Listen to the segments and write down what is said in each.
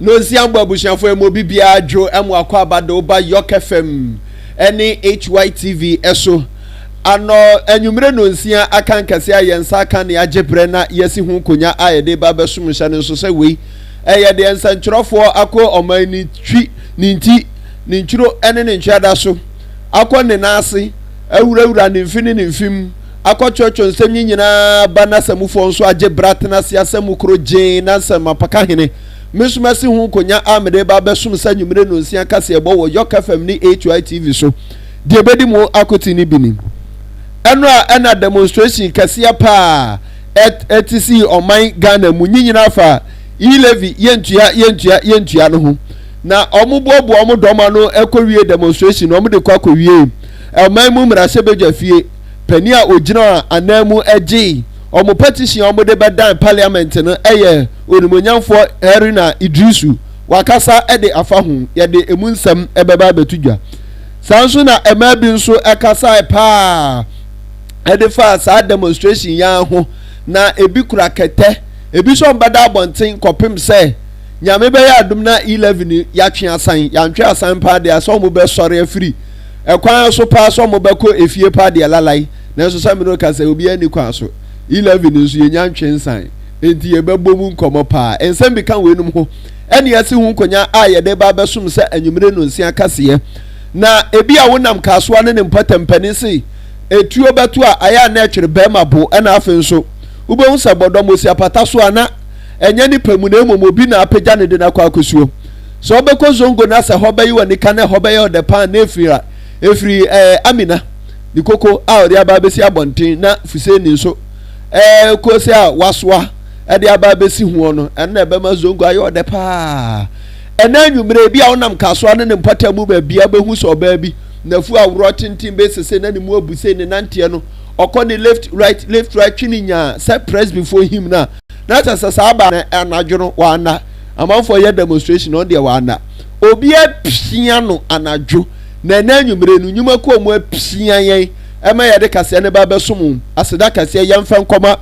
no nsiambo abusiafo emobi bia adwo emu akwa abade oba Yok FM ene Hytvgh eso ano enwumre no nsia akan kase ayensa aka ne agebre na yesi hu konya ayede ba besumhya ne so se wei eyede ensanchurofo akọ oman ni twi ni nti ni nchuro ene ne nchada so akọ ne naase awurawura ne mfini ne mfim akọ chocho nsem nyina ba na samufo nso agebra tena se asemu kro je na nsem apaka hene mesumasi hu konya amede ba besum sa nwumre no nsia kase ebo wo Yok FM ni Hytvgh so de bedi mu akoti ni bini eno a ena demonstration kase pa etisi oman Ghana mu nyinyina fa ilevi yentua no ho na omubobo omudoma no ekowie demonstration omde kwakowie oman mu mrase bedwafie pani a ogina anamu agi omo petition omde bedan parliament no eye onimonyamfo Herina Idrisu wakasa ede afa ho yede emunsam ebeba betudwa sanso na emabi nso ekasa pa ede fa sa demonstration ya ho na ebi kura kete ebi so mbada abonten kopim se nyame be ya adum na 11 ya twe asan ya ntwe asan pa de aso mo be sore afiri ekwan so pa so mo be ko efie pa de lalai na so sa me no ka se obi ani kwa so 11 nso ye nya ntwe nsan enti ye be bomu nkomo pa ensem bi kan wenum ho ene yasi hu konya ayede ba besum se anwumre no nsia kase na ebi a wonam kasoa ne mpatampani se etuo beto a aya na etwere bema bo ena afen nso ube unsa bodo mosi apata so ana enye ni pamu na emomo bi na apagya ne de na kwa akosuo so obeko zongo na se hoba yi wani kana hoba yi de pan na efiri Amina ni koko a ori aba besi abonten na fuse ni nso ko se a wasoa de aba besi hu no ena ebe ma zongo ayo de pa ena nwumre bi a wonam kasoa ne mpata mu ba bia behu so oba bi na fu awro tintin be sese na ni mu abuse ni nante no okoni left right twininya set press before him na ta sasaba na anadwo wana amanfo ye demonstration on there wana obi apia no anadwo na nanwumre no nyuma ko mu apia yen ema ye de kase ne ba besom aseda kase yemfa nkoma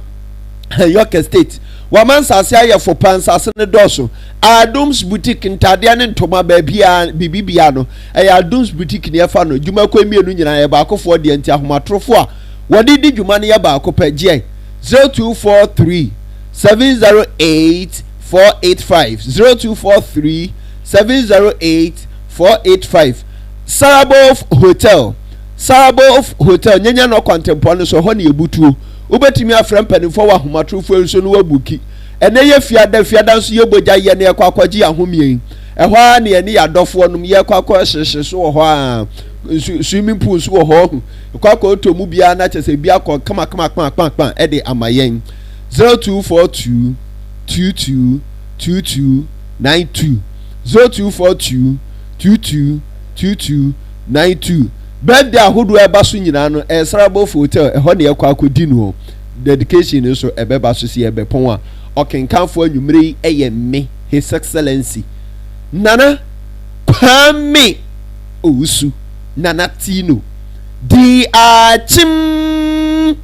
Yok State wamansa ase ayefo pansase ne doso Adums boutique ntade ne ntoma ba bibia no Adums boutique ne fa no dwuma ko mienu nyina ye ba akofo de anti ahomatrofo a wodi di dwuma ne ye ba akopa gie 0243 708 485 0243 708 485 Sarabof Hotel nyanya no contempo no so ho ne ebutuo ubetimi afrem panifo wa homatrofo nso no wabuki ene ye fiada nso ye boja ye ne kwakwaji ahomien ehwa na ye ne yadofo num ye kwakwa hyehye so ho a swimming pool so ho kwakwa otomu bia na chese bia kwa kama ede amayen 0242 222292 0242 222292 birthday ahodo eba so nyina no Sarabof Hotel ehọ na yakwa akodi no dedication so ebeba so si ebepon a okenkanfo anwumre eye me His Excellency Nana Kwame Owusu Nana Tino di achim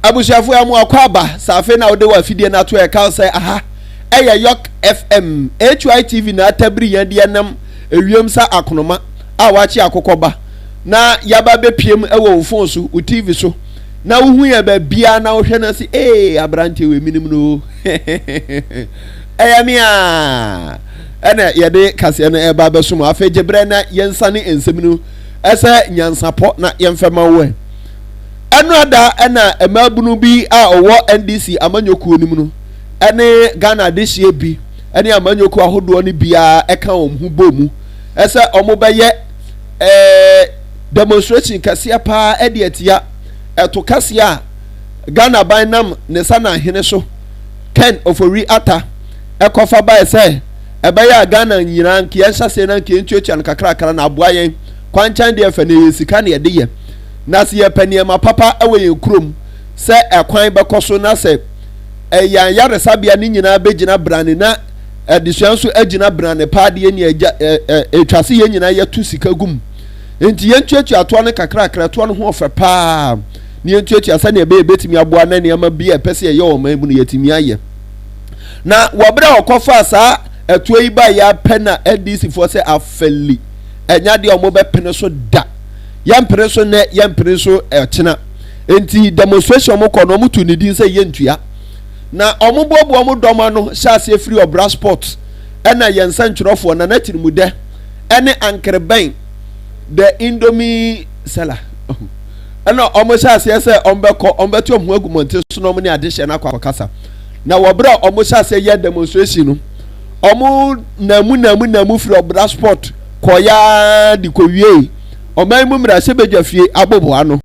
abusiafo ya mu akwaba safe na ode wa fidie na to e ka say aha eya Yok FM Hytvgh na tabiri yan de nam ewiem sa akonoma a wachi akokoba na yaba bepiem ewo phone so u TV so na wuhu ya ba bia na wo hwe na si abrante we minim no eya mia ena yede kase no eba besum afa gebre na yensane ensem no esa nyansapo na yemfema wo enu ada ena emabunu bi a owo NDC amanyoku nim no ene Ghana dehye bi ene amanyoku ahodo ni bia eka omhu bomu ese omobeye demonstration kase pa edetia eto kase a Ghana banam ne sana hene so Ken ofori ata ekofa ba ese ebaya Ghana nyina nke yenhyase na nke ntuatua nkakrakra na aboa yen kwanchan de afa ne sika ne de ye na se ye paniema papa ewe ye krom se ekwan bekoso na se eyan yaresabia ni nyina begina brane na edisuanso agina brane paade ye ne etwase ye nyina ye tu sika gum enti ye ntuatua to ne kakrakra to ne ho ofa pa ni ntuatua se ne be betimi aboa na ne ma bia pese ye o man bu ne yetimi aye na wobra okofa sa etuo yi ba ya pena NDC for say afeli enya de omo be pene so da yampere so ne yampere so ekena enti demonstration mo kono mo tu ni din say yentua na omo bobo omo doma no hyase free obra sport ena yensa ntwerofo na Trimude ene ankreben the Indomie seller ena omo hyase say ombeko ombeto omo agumonte so no mo ne adehye na kwa kasa na wobra omo hyase ye demonstration no omo namu free obra sport koya di kowie oman mu mra sebedwafie aboboa no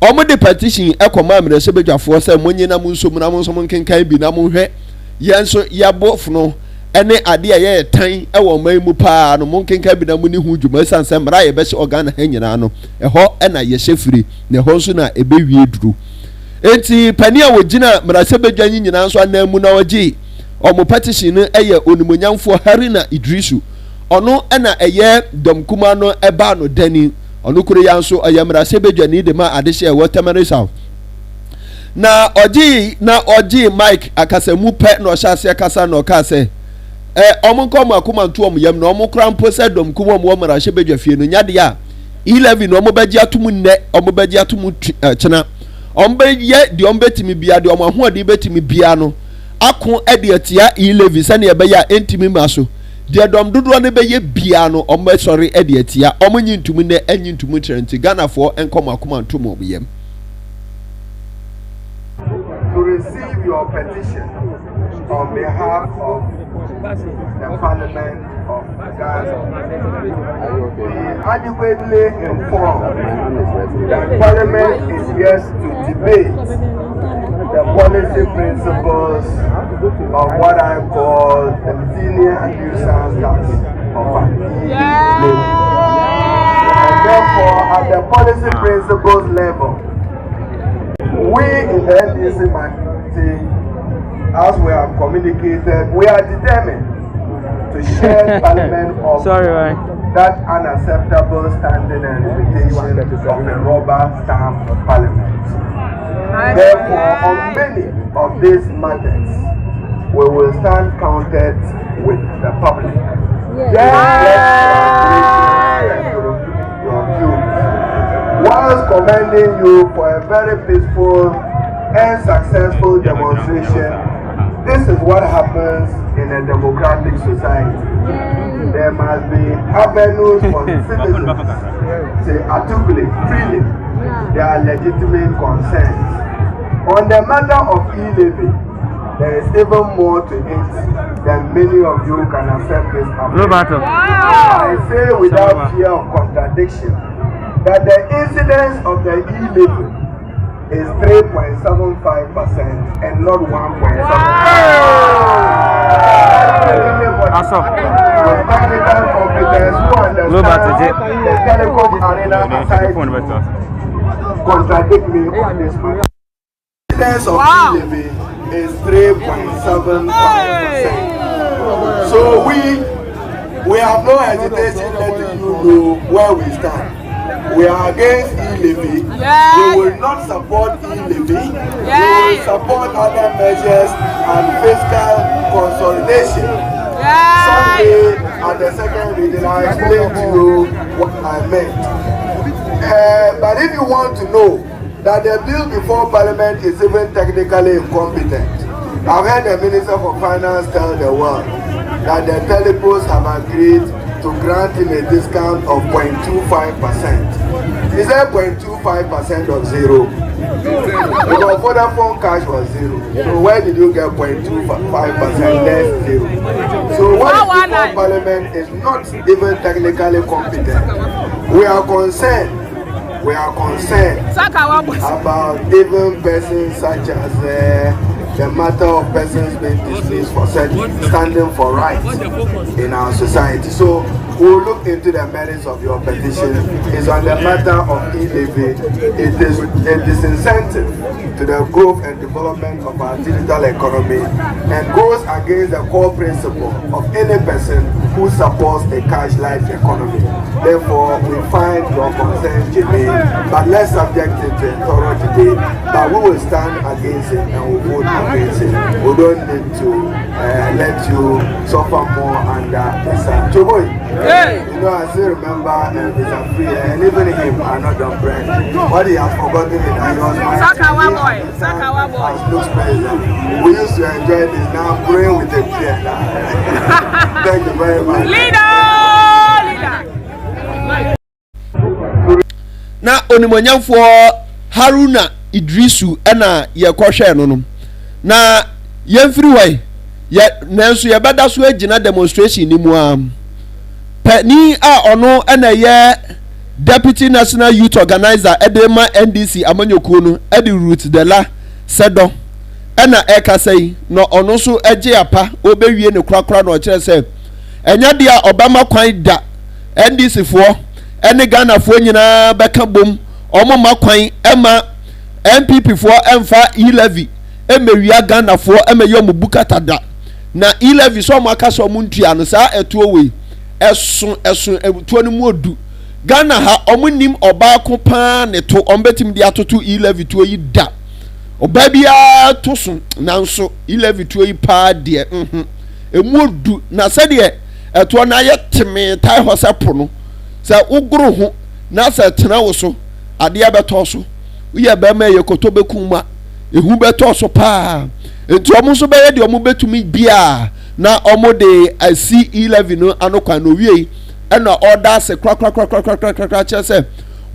omo de petition ekoma mra sebedwafo se monyina mu nsom na mu nsom nkenkan bi na mu hwe yenso yabofo no ene ade ye tan ewo oman mu pa no mu nkenkan bi na mu ni hu dwuma sanse mra ye be se organ ha nyina no eho ena ye hyefiri na eho nso na ebewie duru enti pani a wogina mra sebedwa nyina nso anamu na ogi omo petition no eye onimonyamfo Harina Idrisu ono ena eye domkuma no eba no dani ono kure ya nso ayamra sebedwani de ma adehye watermelon south na oji Mike akasamu pe no hyase akasa no ka se omonkom akoma nto omyam no omokra mpo se domkuma mo mra sebedwa fie no nyade a 11 no omobagi atum nne omobagi atum chena ombeje de ombetimi bia de omahode betimi bia no akon ede atia 11 sane ebe ya entimi maso de dom dodo ne beye bia no omo sorry e de atia omo nyintumu ne anyintumu trenti Ghana for enkom akoma ntom obiyem to receive your petition on behalf of the Parliament of Ghana. Be adequately informed that Parliament is yet to debate the policy principles of what I call the senior nuisance tax of an e-label. And therefore, at the policy principles level, we in the NDC party, as we have communicated, we are determined to share Parliament of that unacceptable standing and reputation of the rubber stamp of Parliament. Therefore, on many of these matters, we will stand counted with the public. Your views. Whilst commending you for a very peaceful and successful demonstration, this is what happens in a democratic society. There must be avenues for citizens to articulate freely their legitimate concerns. On the matter of e-levy, there is even more to it than many of you can accept this approach. I say without fear of contradiction that the incidence of the e-levy is 3.75% and not 1.75%. With technical competence, who understands the telecom arena aside, contradict me on this matter. The incidence of e-levy is 3.75%. So we have no hesitation letting you know where we stand. We are against e-levy. We will not support e-levy. We will support other measures and fiscal consolidation. Someday at the second reading I'll explain to you what I meant. But if you want to know that the bill before Parliament is even technically incompetent, I've heard the Minister for Finance tell the world that the teleposts have agreed to grant him a discount of 0.25%. Is that 0.25% of zero? Because Vodafone cash was zero. So where did you get 0.25% less zero? So what is before Parliament is not even technically competent. We are concerned we are concerned about even persons such as the matter of persons being dismissed for standing for rights in our society. So we'll look into the merits of your petition. It's on the matter of e-levy. It is a disincentive to the growth and development of our digital economy and goes against the core principle of any person who supports a cash-like economy. Therefore, we find your concern germane, but let's subject it to a thorough debate. But we will stand against it and we will vote against it. We don't need to let you suffer more under this. Joy, you know, I still remember Mr. Free and even him are not done bread. What he has forgotten is that he was my Sakawa boy. As looks president. We used to enjoy this. Now I'm praying with a tear. Thank you very much. Leader! Na onimonyamfo Haruna Idrisu ena ye kwhwe no na yemfiri wai ye nanso ye beda so agina demonstration ni mu am pani a ono ena ye Deputy National Youth Organizer Edema NDC amanyokuo no edi route de la sedo ena ekasai no ono so ege apa obewie ne krakra no kire se enya dia Obama kwan da NDC fo ene Ghana fo nyina beka bom omo makwan ema MPP fo emfa e-levy emewia Ghana fo emeyo mubukata da na e-levy so mo aka so mo ntua no sa etuo we esun etuo no mu odu Ghana ha omunim oba ko pa ne to ombetim di atoto e-levy tuo yi da oba bia to so nanso e-levy tuo yi pa de emu odu na se de etuo na ye teme tai hosapo no se uguru ho na se tena wo so ade abeto so uye be ma ye kotobekum ma ehu beto so pa enti omo so be ye de omo betumi bia na omo de asi e-levy no anokwa no wie ena order se kra chese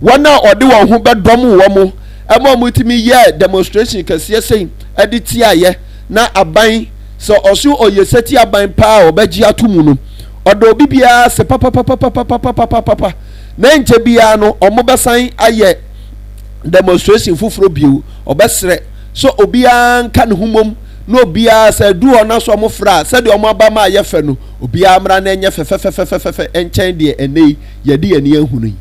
wana ode won ho bedom wo mo ema mo timi ye demonstration kase sei editi aye na aban so osu oyeseti aban pa obegi atomu no odo bibia se papa na nche bia no omo besan aye demonstration fufuro biu obesre so obia nka ne humom no obia se du ona so mo fra se de omo aba ma ye fe no obia amra na enye fe enchen de enei ye de eni ehunu yi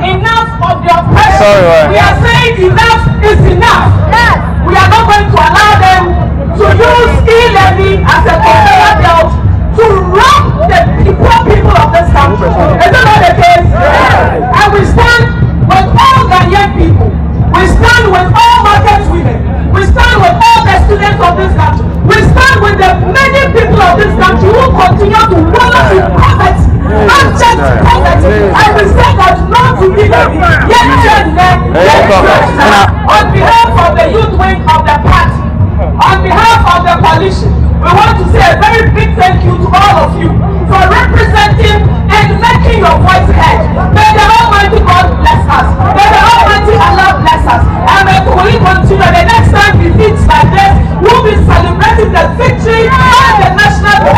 Enough of your pressure. Sorry, we are saying enough is enough. Yes. We are not going to allow them to use e-levy as a conveyor belt to rob the poor people of this country. Is that not the case? Yes. And we stand with all Ghanaian people. We stand with all market women. We stand with all the students of this country. We stand with the many people of this country who continue to wallow in poverty. Abject poverty. And we say that not to be there. On behalf of the youth wing of the party, on behalf of the coalition, we want to say a very big thank you to all of you for representing and making your voice heard. May the Almighty God bless us. May the Almighty Allah bless us. And may we continue the next time we meet like this, we'll be celebrating the victory of the national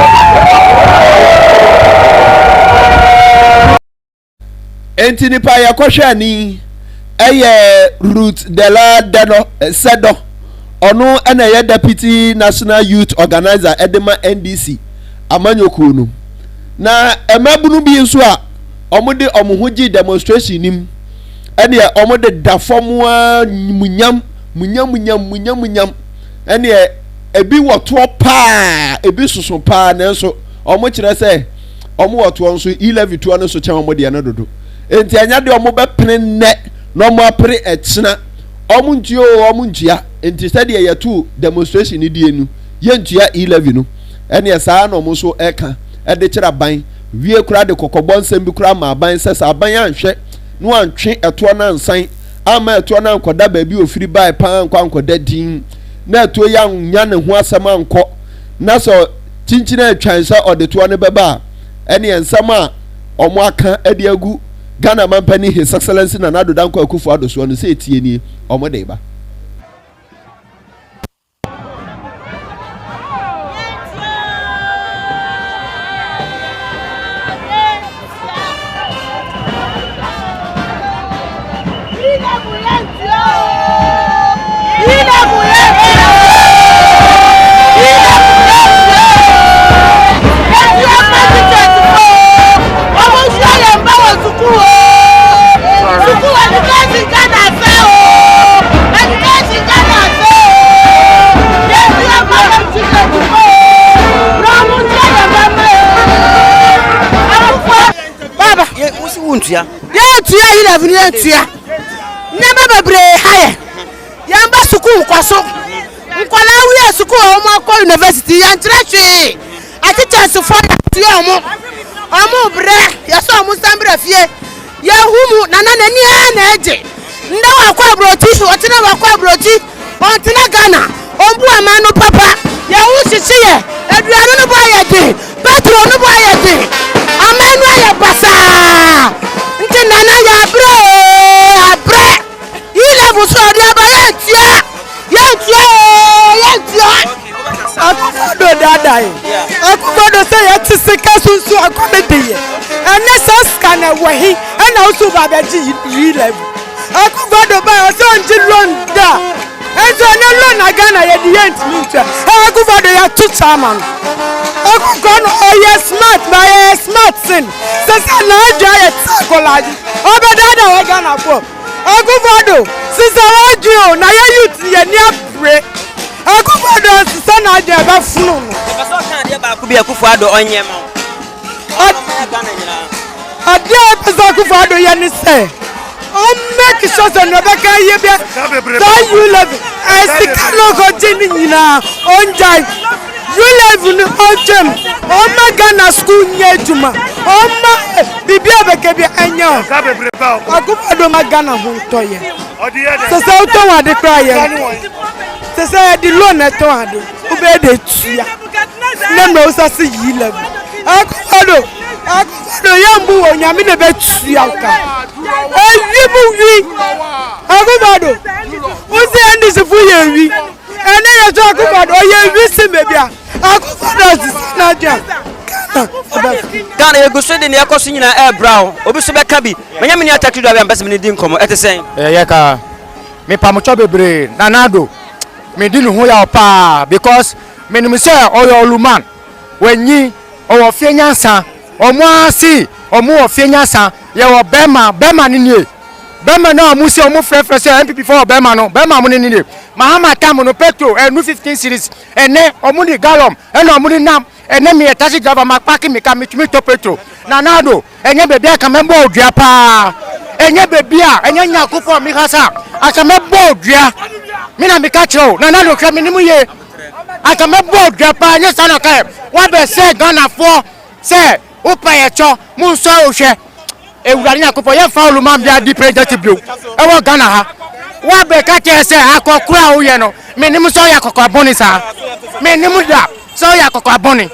enti nipa ya kwhwe ni eye route de la deno sedo ono ena ye Deputy National Youth Organizer Edema NDC amanyoku no na emabunu bi nso a omode omohoji demonstration nim ene omode da fom a munyam munyam ene ebi woto pa ebi susu pa nanso omo kire se omo woto nso 11 to no so chen omo de na dodo enti anya de omo be pene ne no omo apre echina omo ntia enti se de ye to demonstration ni die nu ye ntia 11 no ene saa na omo so eka e de kira ban wie kura de kokobon nsem bi kura ma ban se sa ban anhwe no antwe eto na nsan ama eto na nkoda ba bi ofiri bai pan nkoda din na eto ya nya ne ho asem anko na so chinchina atwansa odeto ne beba ene ensam a omo aka ade agu Ghana Mampani His Excellency na Nado Danko Akufo-Addo so no se etie ni omo de ba ya ila vini tia nyama bebre haye yamba suku kwaso nkwala wi suku o ko university ya ntreche ati chance for tia omo bre ya so mo sambre fie ya humu nana nani na eje nda wa kwa broti otina wa kwa broti ontina Ghana ombu amanu papa ya hu chichiye eduanu no boye de petro no boye de amenu ya basa nana ya bre ile buso dia ba yentia akudo dada yi akudo say yeti sika sunsu akomediye ene saska na wahi ena usu ba beji yi level akudo ba so nji londa enzo ne lo na Ghana ye di yent mincha akudo ya tu chairman akudo oye smart by smart sin sasa na aja ye takolaji obedada we Ghana for akudo sisa wajo na ye youth ye ni apre akudo sisa na aja ba funu no e so kan de ba ku bi Akufo-Addo onye ma Ghana nyina ade pesa Akufo-Addo ye ni say o make sure say no be kan ye bia that you love I sika no go jini nyina onjai you live in Ojem Oma Ghana school nyejuma Oma bibia bekebi anya Akufo-Addo ma Ghana ho toye sese o to wa de kra ye sese di loan e to ade o be de tua nem no sase yi level Akufo-Addo yambu wo nyame ne be tua ka eyibu wi Akufo-Addo uzi andi se fu ye wi ene ye to Akufo-Addo ye wi se mebia Akufo-Addo na dia Ghana ye gusu de ne yakoso nyina brown obi so be ka bi menya meni attack do abia mbese meni di nkomo etesen ye ka me pamocho bebre nanado me di no ho ya pa because meni me say oyo oluman wenyi owo fie nyansa omo asi omo ofie nyansa ye wo bema ni nie bema na omo si omo frefre say MPP for bema no bema mo ni nie mahama tam no petro nu 15 series ene omo ni gallon ene omo ni nam ene me taxi driver ma park me ka me tumi to petro nanado enye bebi aka membo odua pa enye bebi a enye nya Akufo mi hasa aka membo odua mi na me ka chiro nanado kra me nimu ye aka membo odua pa nye sana ka wa be say Ghana for say upa ye cho mu so ohwe ewura ni Akufo ye fa oluman bia di president bio e wo Ghana ha wa be ka che say akokura o ye no me nimu so ya kokko aboni sa me nimu da so ya kokko aboni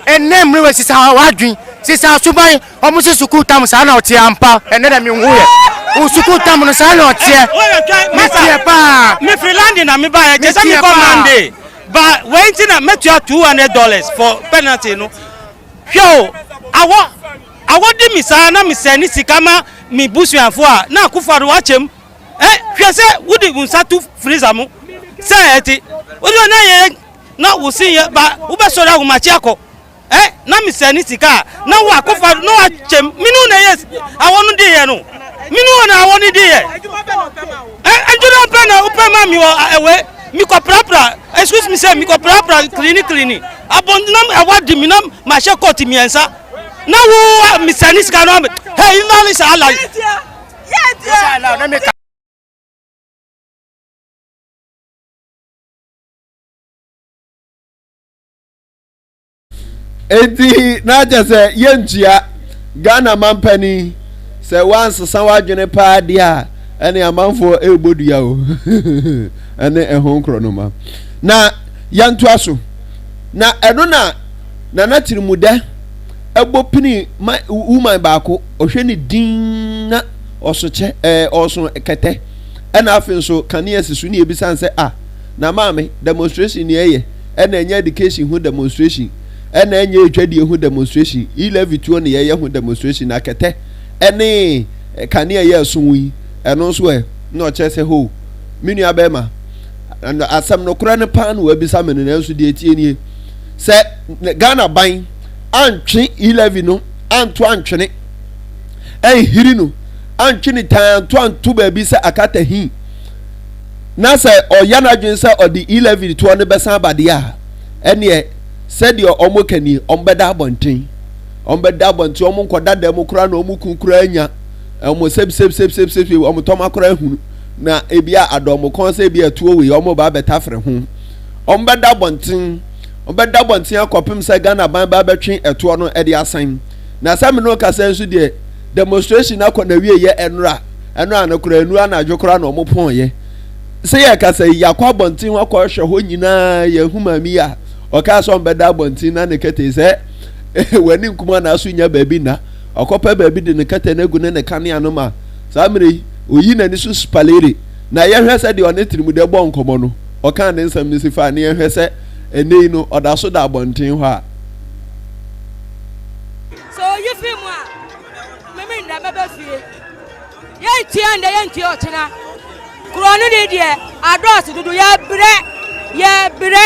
enem rewe sisa wadwin sisa suban omusi suku tam sa na otie ampa ene da mi nwuye o suku tam no sa na otie me tie pa me freeland na me ba ya je say me commande ba when na metua $200 for penalty no hwo awo di mi sa na mi se ni sikama mi busuafo a na Akufo-Addo wa chem hwe se wudi unsatu freezer mu se eti wodi na ye na wo sin ye ba wo be so da wo machi akọ na mi se ni sika na wo Akufo-Addo no wa chem minu na yes awonu di ye no minu na awonu di ye don't pay no mami away. Miko prapra, excuse me say miko prapra clinic. Abondinam awadi minam mashe koti miensa. Na wo misanis kanom. Hey, ina ni sala. Yeah. Eti na jese yentua Ghana mampani se once sanwadwene pa dia ene amanfo ebodua o ene ehon kronoma na yanto aso na eno na Trimude ebopini woman baako ohwe ni din na osoche oso kete ena afin so kania sisu ni ebisan se na maame demonstration ni eye ena enya education hu demonstration ena enya etwadi hu demonstration 11 ne ye hu demonstration na kete ene kania ye sunwi eno so na ochese ho minu abema asam no kura ne pan wo abisa me na nso de etie nie se Ghana ban antwe 11 no anto antwene hiri no antwene tan to anto ba bi se akata hi na se oyana dwen se odi 11 to ne besan bade a ene se de omokani ombeda abonten omkoda da mu kura na omukura anya omo sep omo toma kura hunu na ebia adomo kon se ebia tuo we omo ba betafre ho ombeda abonten akopem se Ghana ban ba betwe eto no e de asan na sam no kasa nso de demonstration akona wie ye enra na kura enu na adwokura na omo pon ye se ye kasa yakwa abonten ho akɔhwe ho nyina ye humami a oka so ombeda abonten na ne kete se wani nkuma na aso nya baabi na okopa baabi de ne kete na gu ne kane anoma samre oyi na ni so spalere na ye hwese de one Trimude bo nkomo no oka ne nsam ni sifa ne ye hwese enei no oda so da abonten ho a so you feel mo me nda baba fie ye tia nda ye ntia ochena kronu de ados dudu ye bre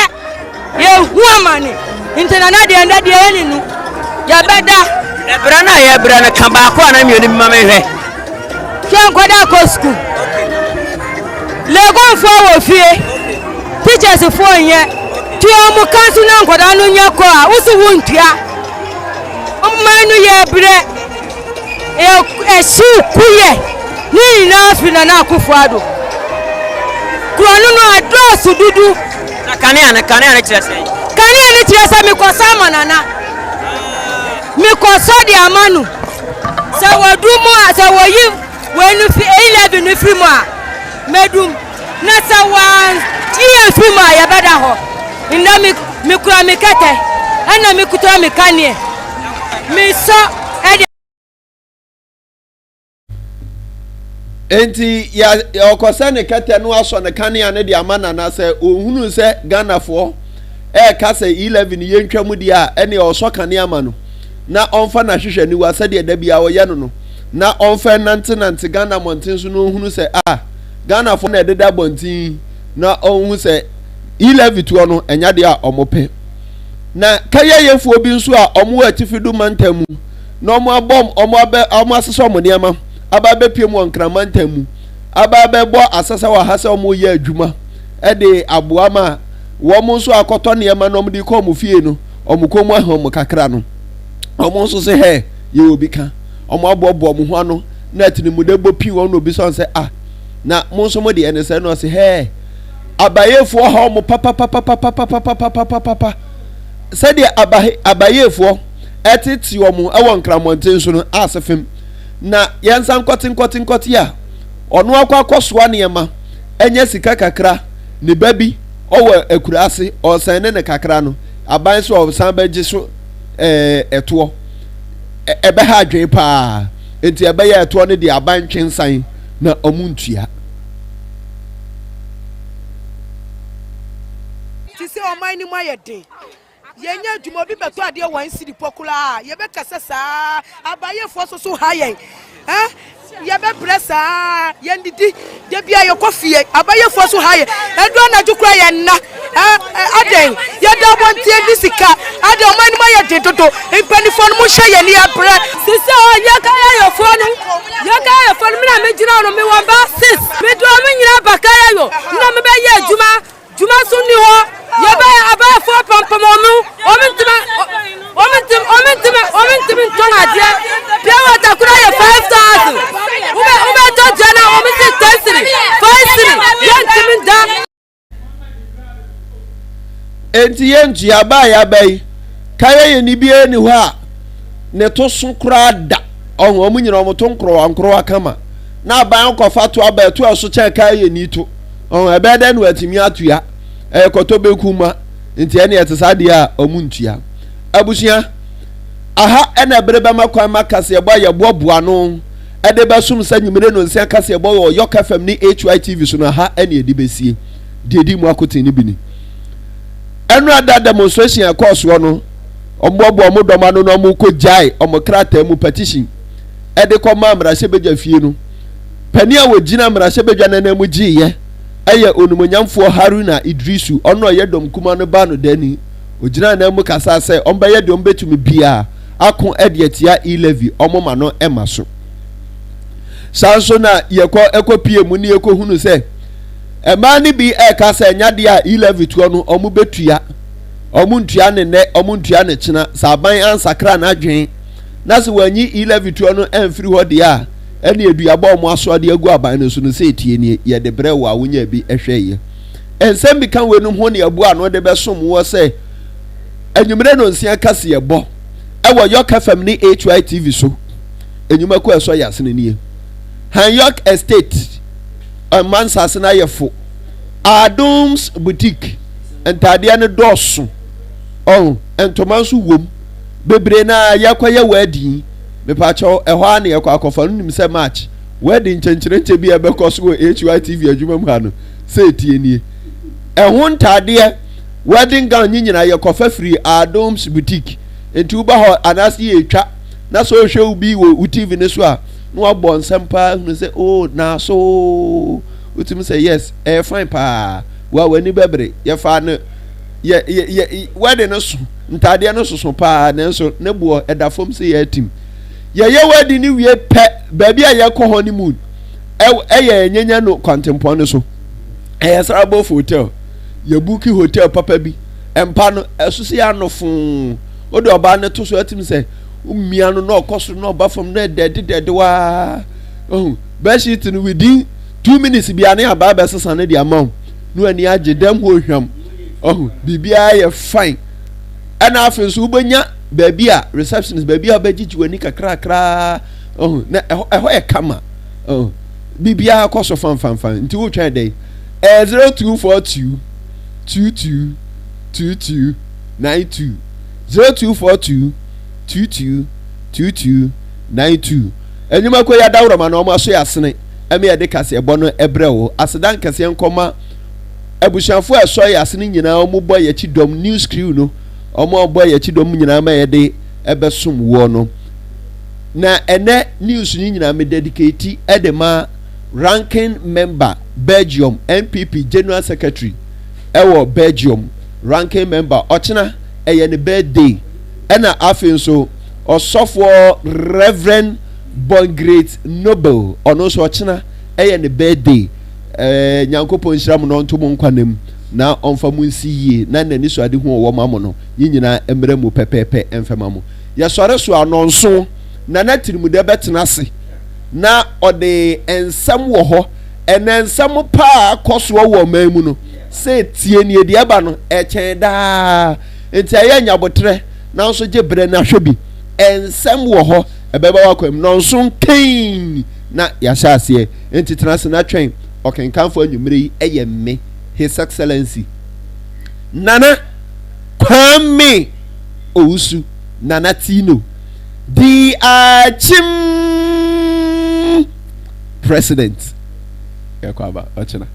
ye huamane internana de nda de ni nu ya beda e bra na kan ba ko na mi oni mama hwe ken kwada ko school legon fo wo fie teachers fo yen ti o mu kansu na nkwada no nya ko a wo so wontua manu ye bre e su kuye ni na afina na akufuado kronu no address dudu na kania ne kire se mi ko sama nana mi ko so di amanu se wodumu se woyi wenu fi 11 ni fi mu a medum na se wan tie fi mu a ya beda ho inda mi kura mi kete ana mi kutura mi kanie mi so enti ya okosa ne kete no aso ne kania ne di amana na se ohunu se Ghana fo kasa 11 yentwa mu dia ene oso kania ma no na onfa na hwehwe ni wasa de da bia wo ye no na onfa nante Ghana monten so no ohunu se Ghana fo na ededa bontin na ohunu se 11 to no enya de a omope na kayeyefo obi nso a omo atifidu mantamu na omo abom omo asese omo niama ababe piem wonkramantamu ababe bo asasa wa hasa omo ye adwuma de aboama womo nso akoto niama no mdi ko fie no omo komu ahom kakra no omo nso se he ye obi ka omo abobo omo ho ano na Trimude bo pi won obi so se na mo nso mo de ene se no se he abayefo ha omo papa se de abayefo etiti omo ewo nkramonten so no asefem na yensan nkoti a ono akwakosoa niama enye sika kakra ne babi owo akurase osan ne kakra no aban so osan beji so eto ebe ha adwen pa enti ebe ya eto ne de aban twensan na omuntua ti se o man ni mo ayede yenya dwuma bi beto ade wan siri pokula ye be kasa saa abayefo so haye ye be pressa ye ndidi de bia ye kofie abayefo so haye edo na jukura ye na aden ye da bontie ni sika ade o man ni mo ayede toto impanifo no mo hye ye ni apre sisi o ye ka ye fo no me na me gina no me wan ba 6 me do me nyina bakaya yo na me be ye juma so ni ho ye be aba fo pam omintim tonade pia wata kura ye 5,000 ube to jana omintim tesiri 5,000 yentim da enti yentu ya ba ya bai kaya ye ni bie ni ho a ne to so kura da omo nyina omo to nkro akama na ban kofa to aba to aso che kaya ye ni to ebe de no atimi atua koto bekuma nti ene yetesade a omuntua abusia aha ena bereba makwan makase ebo ye boboa no ede besum sanyumire no nsia kase ebo yo Yok FM ni Hytvgh so no ha ene edi besie dedi mu akotin ni bini enu ada demonstration course wo no ombobo omodoma no no ko jai omokrata mu petition ede ko ma mrahye beja fie no pani a wogina mrahye beja na mu giye eye onumonyamfo Haruna Idrisu ono ye dom kuma no ba no dani ogina na mu kasa se omba ye dom betumi bia akon edietia e-levy omoma no emaso sanso na ekopie mu ni ekohunu se emani bi kasa nyade a e-levy to no omu betua omuntua ne omuntua ne china saban ansakra na adwen na se wanyi e-levy to no emfiri ho de a ene eduaba omo aso de agu aban no so no se tie ni ye de bre wa wonya bi ehweye ensem bi kan we no ho ne abu ano de besom wo se enyumre no nsia kase ye bo ewo Yok FM ni Hytvgh so enyuma ko eso yasene nie Han Yok Estate Mansas na yefo Adams Boutique entade ne doso entomanso wom bebre na yakoye wadi me pa cho eho ane yakọ akofa nim se match wedding chencherenche bi ebekoso go Hytvgh adwuma mu ha no se tie nie eho ntade wedding gown nyinyina yakofa free Adams Boutique enti uba ho anasi etwa na so hwe ubi wo TV ne so a no abon sempa no say oh na so utim say yes fine pa wa wani bebre ye fa no ye wedding no so ntade no so pa na so ne buo edafom say ye atim ye wedding ni wie pe ba bia ye ko honeymoon ye nyenya no contempo no so sarabo hotel ye booki hotel papa bi empa no esusi anofun odo oba ne to so atim say umia no no koso no oba from na dead wa be shit no within 2 minutes bia ne aba be sesa ne dia maw no ani age dem ho hwam bibia ye fine ana afin so ubenya babia receptionist babia bagigi wani kakra na eho e kama bibia koso fan nti wo twa dey 0242 22 22 92 0242 22 22 92 enyuma ko ya dawro ma na omo aso yasene eme ye de kase ebo no ebrewo asedan kase nkoma abushafo eso yasene nyina omo boy ya chidom news crew no omo boy ya chidom nyina ma ye de ebesom wo no na ene news nyina me dedicate edema ranking member Belgium NPP general secretary ewo Belgium ranking member ochina eye ne birthday ena afin so osofo Reverend Bongreat Noble ono so ochina eye ne birthday nyankopon hyiram no ntomo nkwanem na onfa mu nsiye na nani so ade hu wo mamo no nyina emre mu pepepe emfema mu ye sore so anonso na Trimude betena se na ode Nsem Woho Nsem pa koso wo mamu no se tie ni edi aba no echen da enti aye nyabotre na nso je bre na hwebi Nsem Woho ebeba wakwam no nso kin na yahya ase enti tena se na twen okenkanfo anwumre eye me His Excellency Nana Kwame Owusu Nana Tino the Achim President yakwaba ochina